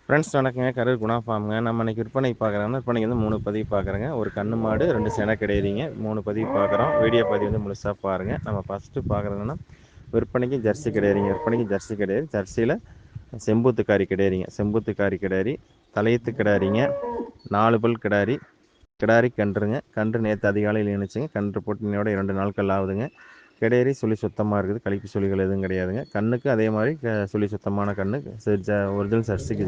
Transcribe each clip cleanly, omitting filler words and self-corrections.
Friends வணக்கங்க. கரூர் குணா ஃபார்முங்க. நம்ம இன்னைக்கு விற்பனைக்கு பார்க்குறோம்னா, விற்பனைக்கு வந்து 3 பதிவு பார்க்குறேங்க. ஒரு கண்ணு மாடு, 2 செனை கிடையாதுங்க. 3 பதிவு பார்க்குறோம். வீடியோ பதிவு வந்து முழுசாக பாருங்கள். நம்ம ஃபஸ்ட்டு பார்க்குறதுன்னா விற்பனைக்கு ஜெர்சி கிடையாதுங்க. விற்பனைக்கு ஜெர்சி கிடையாது. ஜெர்சியில் செம்பூத்துக்காரி கிடையாதுங்க. செம்பூத்துக்காரி கிடாரி, தலையத்து கிடாரிங்க, 4 பல் கிடாரி, கிடாரி கன்றுங்க. கன்று நேற்று அதிகாலையில் இணைச்சுங்க. கன்று போட்டு இன்னையோட 2 நாட்கள் ஆகுதுங்க. கிடேரி சுழி சுத்தமாக இருக்குது. கழிப்பு சுழிகள் எதுவும் கிடையாதுங்க. கண்ணுக்கு அதே மாதிரி சுழி சுத்தமான கன்று, ஒரிஜினல்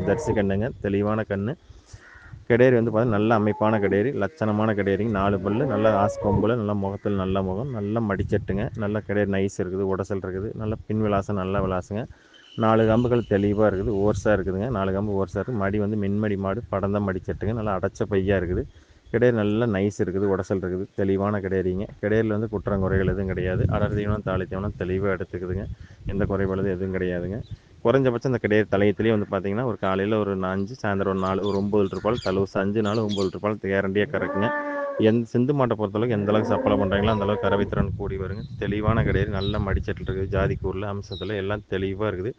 ஜெர்சி கண்ணுங்க. தெளிவான கன்று. கிடேரி வந்து பார்த்தீங்கன்னா நல்ல அமைப்பான கிடேரி, லட்சணமான கிடேரிங்க. 4 பல்லு, நல்ல ஆஸ் கொம்பில், நல்ல முகத்தில் நல்ல முகம், நல்ல மடிச்சட்டுங்க. நல்ல கிடேரி நைஸ் இருக்குது, உடசல் இருக்குது, நல்ல பின் விலாசம் நல்ல விலாசுங்க. 4 கம்புகள் தெளிவாக இருக்குது, ஓர்ஸாக இருக்குதுங்க. 4 கம்பு ஓர்ஸாக இருக்குது. மடி வந்து மின்மடி மாடு, படந்த மடிச்சட்டுங்க. நல்லா அடைச்ச பையாக இருக்குது. கிடேரி நல்லா நைஸ் இருக்குது, உடசல் இருக்குது, தெளிவான கிடேரிங்க. கிடேரியில் வந்து குற்றம் குறைகள் எதுவும் கிடையாது. அடர் தீவனம் தாளி தீவனம் தெளிவாக எடுத்துக்குதுங்க. எந்த குறைபாடு எதுவும் கிடையாதுங்க. குறைஞ்சபட்சம் இந்த கிடேரி தலையத்துலேயே வந்து பார்த்தீங்கன்னா ஒரு காலையில் ஒரு 5, சாயந்தரம் ஒரு 4, ஒரு 9 லிட்டர் பால் தலூசு. 5 நாள் 9 லிட்டர் பால் கேரண்டியாக கறக்குங்க. சிந்து மாட்டை பொறுத்தளவுக்கு எந்த அளவுக்கு சப்பளை பண்ணுறாங்களோ அந்தளவுக்கு கறவைத்திறன் கூடி வருங்க. தெளிவான கிடேரி, நல்ல மடிச்சட்டில் இருக்குது, ஜாதி கூரில் அம்சத்தில் எல்லாம் தெளிவாக இருக்குது.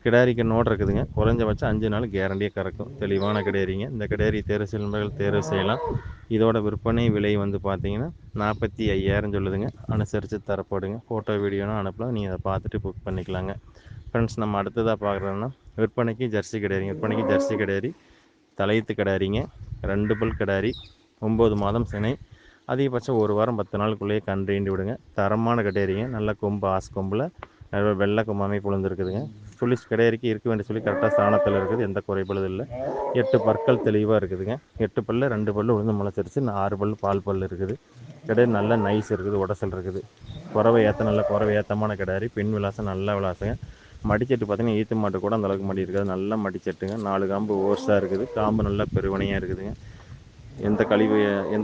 கிடாரிக்கு நோட் இருக்குதுங்க. குறைஞ்சபட்சம் 5 நாள் கேரண்டியாக கறக்கும். தெளிவான கிடேரிங்க. இந்த கிடேரி தேர்வு செய்யும் தேர்வு செய்யலாம். இதோட விற்பனை விலை வந்து பார்த்தீங்கன்னா 45,000 சொல்லுதுங்க. அனுசரித்து தரப்படுங்க. ஃபோட்டோ வீடியோனா அனுப்பலாம். நீங்கள் அதை பார்த்துட்டு புக் பண்ணிக்கலாங்க. ஃப்ரெண்ட்ஸ், நம்ம அடுத்ததாக பார்க்குறோன்னா விற்பனைக்கு ஜெர்சி கிடாரிங்க. விற்பனைக்கு ஜெர்சி கிடாரி, தலையத்து கிடாரிங்க, 2 பல் கிடாரி, 9 மாதம் சினை, அதிகபட்சம் ஒரு வாரம் 10 நாளுக்குள்ளேயே கன்று ஈண்டு விடுங்க. தரமான கிடாரிங்க. நல்ல கொம்பு, ஆஸ் கொம்பில் வெள்ளை கொம்பு அமைப்பு விழுந்துருக்குதுங்க. சுழி கிடாரிக்கு இருக்க வேண்டிய சொல்லி கரெக்டாக ஸ்தானத்தில் இருக்குது. எந்த குறைபாடும் இல்லை. 8 பற்கள் தெளிவாக இருக்குதுங்க. 8 பல்லு, 2 பல்லு உளுந்து முளைச்சிருச்சு. 6 பல்லு பால் பல் இருக்குது. கிடாரி நல்ல நைஸ் இருக்குது, உடசல் இருக்குது. குறவை நல்ல குறவை ஏற்றமான கிடாரி. பின் விலாசம் நல்ல விலாசங்க. மடிச்சட்டு பார்த்தீங்கன்னா ஈத்து மாட்டு கூட அந்தளவுக்கு மடி இருக்காது. நல்லா மடிச்சட்டுங்க. 4 காம்பு ஓர்ஸாக இருக்குது. காம்பு நல்லா பெருவனையாக இருக்குதுங்க. எந்த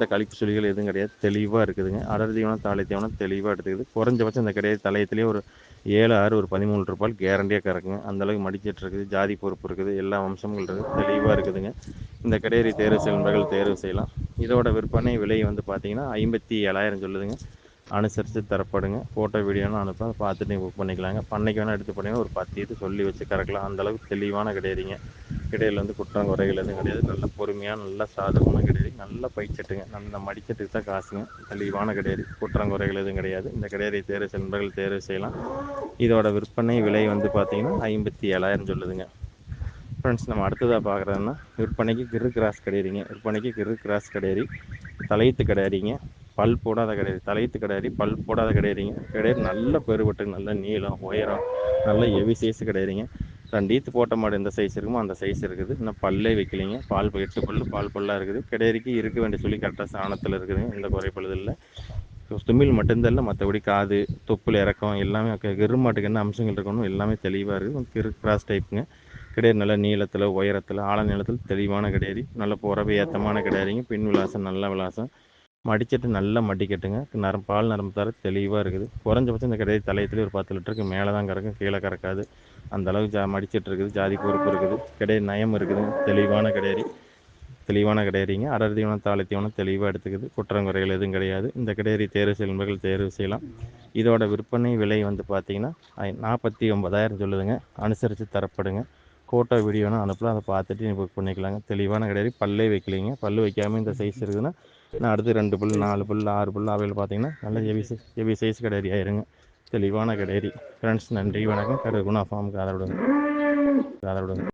கழிப்பு சுழிகள் எதுவும் கிடையாது. தெளிவாக இருக்குதுங்க. அடர் தீவனம் தாளி தீவனம் தெளிவாக எடுத்துக்குது. குறைஞ்சபட்சம் இந்த கிடையாது தலையத்துலேயே ஒரு 7, 6, ஒரு 13 லிட்டர் பால் கேரண்டியாக கறக்குங்க. அந்தளவுக்கு மடிச்சட்டு இருக்குது, ஜாதி பொறுப்பு இருக்குது, எல்லா வம்சங்கள் இருக்குது, தெளிவாக இருக்குதுங்க. இந்த கிடேரி தேர்வு செய்யும் தேர்வு செய்யலாம். இதோட விற்பனை விலை வந்து பார்த்தீங்கன்னா 57,000 சொல்லுதுங்க. அனுசரித்து தரப்படுங்க. ஃபோட்டோ வீடியோன்னு அனுப்ப பார்த்துட்டு நீங்கள் புக் பண்ணிக்கலாங்க. பண்ணைக்கு வேணால் எடுத்து போனீங்கன்னா ஒரு 10 இது சொல்லி வச்சு கறக்கலாம். அந்தளவுக்கு தெளிவான கிடேரிங்க. கிடேரியில் வந்து குற்றம் குறைகள் எதுவும் கிடையாது. நல்ல பொறுமையாக நல்ல சாதகமான கிடேரி, நல்ல பைச்சட்டுங்க. நல்ல மடிச்சட்டுக்கு தான் காசுங்க. தெளிவான கிடேரி, குற்றம் குறைகள் எதுவும் கிடையாது. இந்த கிடேரி தேர்வு செய்யும் தேர்வு செய்யலாம். இதோட விற்பனை விலை வந்து பார்த்தீங்கன்னா 57,000 சொல்லுதுங்க. ஃப்ரெண்ட்ஸ், நம்ம அடுத்ததாக பார்க்குறதுன்னா விற்பனைக்கு கிரு கிராஸ் கிடேரிங்க. விற்பனைக்கு கிரு கிராஸ் கிடேரி, தலையத்து கிடாரிங்க, பல் போடாத கிடாரி. தலையத்து கிடாரி, பல் போடாத கிடாரிங்க. கிடாரி நல்ல பெருவட்டு, நல்ல நீளம், உயரம், நல்ல ஹெவி சைஸ் கிடாரிங்க. 2 ஈத்து போட்ட மாடு எந்த சைஸ் இருக்குமோ அந்த சைஸ் இருக்குது. இன்னும் பல்லே வைக்கலிங்க. பால் 8 பல்லு பால் பல்லாக இருக்குது. கிடாரிக்கு இருக்க வேண்டிய சொல்லி கரெக்டாக சாணத்தில் இருக்குதுங்க. எந்த குறைபாடு இல்லை. துமிழ் மட்டும்தான் இல்லை, மற்றபடி காது, தொப்புள் இறக்கம் எல்லாமே கிரு மாட்டுக்கு என்ன அம்சங்கள் இருக்கணும் எல்லாமே தெளிவாக இருக்குது. கிரு கிராஸ் டைப்புங்க. கிடேரி நல்ல நீளத்தில், உயரத்தில், ஆழ நீளத்தில் தெளிவான கிடேரி. நல்ல புறவை ஏற்றமான கிடாரிங்க. பின் விலாசம் நல்ல விலாசம். மடிச்சட்டு நல்லா மடிக்கட்டுங்க. பால் நரம்பு தர தெளிவாக இருக்குது. குறைஞ்சபட்சம் இந்த கிடேரி தலையத்துலேயே ஒரு 10 லிட்டருக்கு மேலே தான் கறக்கும், கீழே கறக்காது. அந்தளவுக்கு மடிச்சட்டு இருக்குது, ஜாதி பொறுப்பு இருக்குது. கிடேரி நயம் இருக்குதுங்க. தெளிவான கிடேரி, தெளிவான கிடேரிங்க. அடர் தீவனம் தாளி தீவனம் தெளிவாக எடுத்துக்குது. குற்றங்குறைகள் எதுவும் கிடையாது. இந்த கிடேரி தேர்வு செய்யும் தேர்வு செய்யலாம். இதோட விற்பனை விலை வந்து பார்த்தீங்கன்னா 49,000 சொல்லுதுங்க. அனுசரித்து தரப்படுங்க. ஃபோட்டோ வீடியோன்னு அனுப்பலாம். அதை பார்த்துட்டு நீங்கள் புக் பண்ணிக்கலாங்க. தெளிவான கிடேரி, பல்லே வைக்கலிங்க. பல்லு வைக்காமல் இந்த சைஸ் இருக்குதுன்னா நான் அடுத்து 2 பல், 4 பல், 6 பல் அவையில் பார்த்தீங்கன்னா நல்ல ஹெவி சைஸ் கிடேரி ஆயிருங்க. தெளிவான கிடேரி. ஃப்ரெண்ட்ஸ், நன்றி, வணக்கம். கரு குணா ஃபார்முக்கு ஆதரவு.